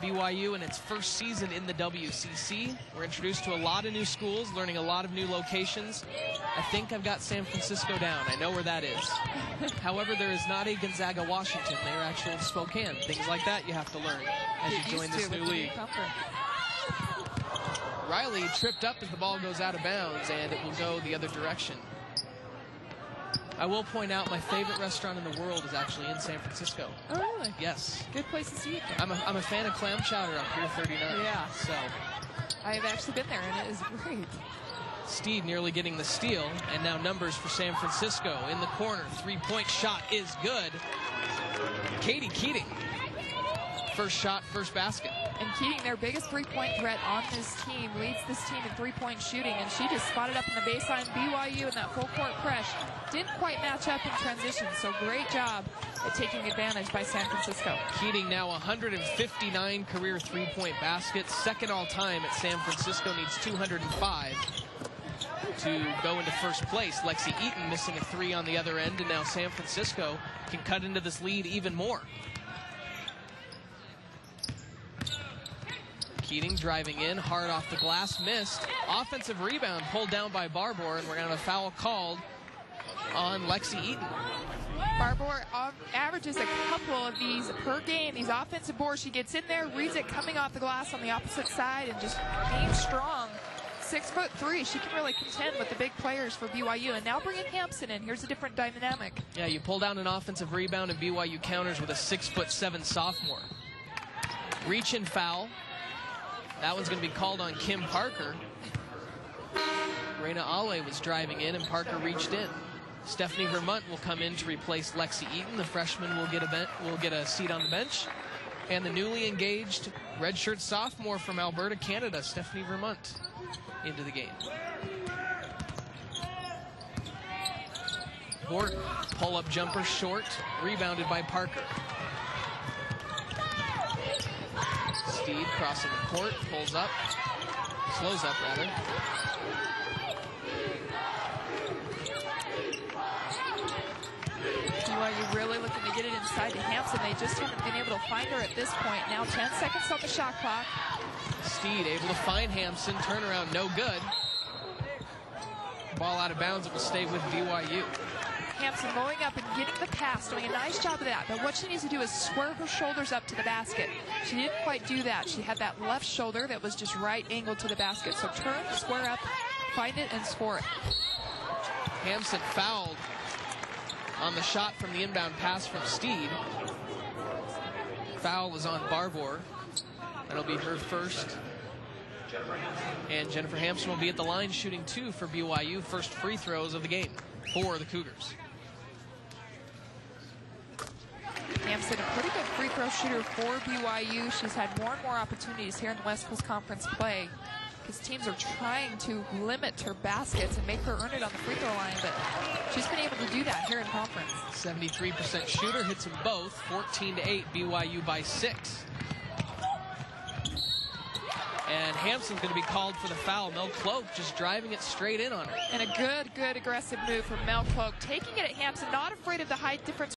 BYU in its first season in the WCC. We're introduced to a lot of new schools, learning a lot of new locations. I think I've got San Francisco down. I know where that is. However, there is not a Gonzaga, Washington. They are actual Spokane. Things like that you have to learn as you join this new league. Riley tripped up as the ball goes out of bounds, and it will go the other direction. I will point out my favorite restaurant in the world is actually in San Francisco. Oh, really? Yes. Good place to see it. I'm a fan of clam chowder up here, 39. Yeah. So I've actually been there, and it is great. Steed nearly getting the steal, and now numbers for San Francisco. In the corner, three-point shot is good. Katie Keating. First shot, first basket. And Keating, their biggest three-point threat on this team, leads this team in three-point shooting, and she just spotted up in the baseline. BYU in that full-court press didn't quite match up in transition, so great job at taking advantage by San Francisco. Keating now 159 career three-point baskets, second all-time at San Francisco, needs 205 to go into first place. Lexi Eaton missing a three on the other end, and now San Francisco can cut into this lead even more. Keating driving in, hard off the glass, missed. Offensive rebound pulled down by Barbour, and we're going to have a foul called on Lexi Eaton. Barbour averages a couple of these per game, these offensive boards. She gets in there, reads it coming off the glass on the opposite side, and just being strong. 6'3", she can really contend with the big players for BYU. And now bringing Hampson in. Here's a different dynamic. Yeah, you pull down an offensive rebound, and BYU counters with a 6'7" sophomore. Reach and foul. That one's going to be called on Kim Parker. Reina Ale was driving in, and Parker reached in. Stephanie Vermont will come in to replace Lexi Eaton. The freshman will get a seat on the bench. And the newly engaged redshirt sophomore from Alberta, Canada, Stephanie Vermont, into the game. Gordon, pull-up jumper short, rebounded by Parker. Steed crossing the court, pulls up, slows up rather. BYU really looking to get it inside to Hampson. They just haven't been able to find her at this point. Now 10 seconds on the shot clock. Steed able to find Hampson, turnaround no good. Ball out of bounds, it will stay with BYU. Hampson going up and getting the pass, doing a nice job of that. But what she needs to do is square her shoulders up to the basket. She didn't quite do that. She had that left shoulder that was just right angled to the basket. So turn, square up, find it, and score it. Hampson fouled on the shot from the inbound pass from Steed. Foul was on Barbour. That'll be her first. And Jennifer Hampson will be at the line shooting 2 for BYU. First free throws of the game for the Cougars. Hampson, a pretty good free throw shooter for BYU. She's had more and more opportunities here in the West Coast Conference play because teams are trying to limit her baskets and make her earn it on the free throw line, but she's been able to do that here in conference. 73% shooter, hits them both. 14-8, BYU by 6. And Hampson's going to be called for the foul. Mel Cloak just driving it straight in on her. And a good aggressive move from Mel Cloak, taking it at Hampson, not afraid of the height difference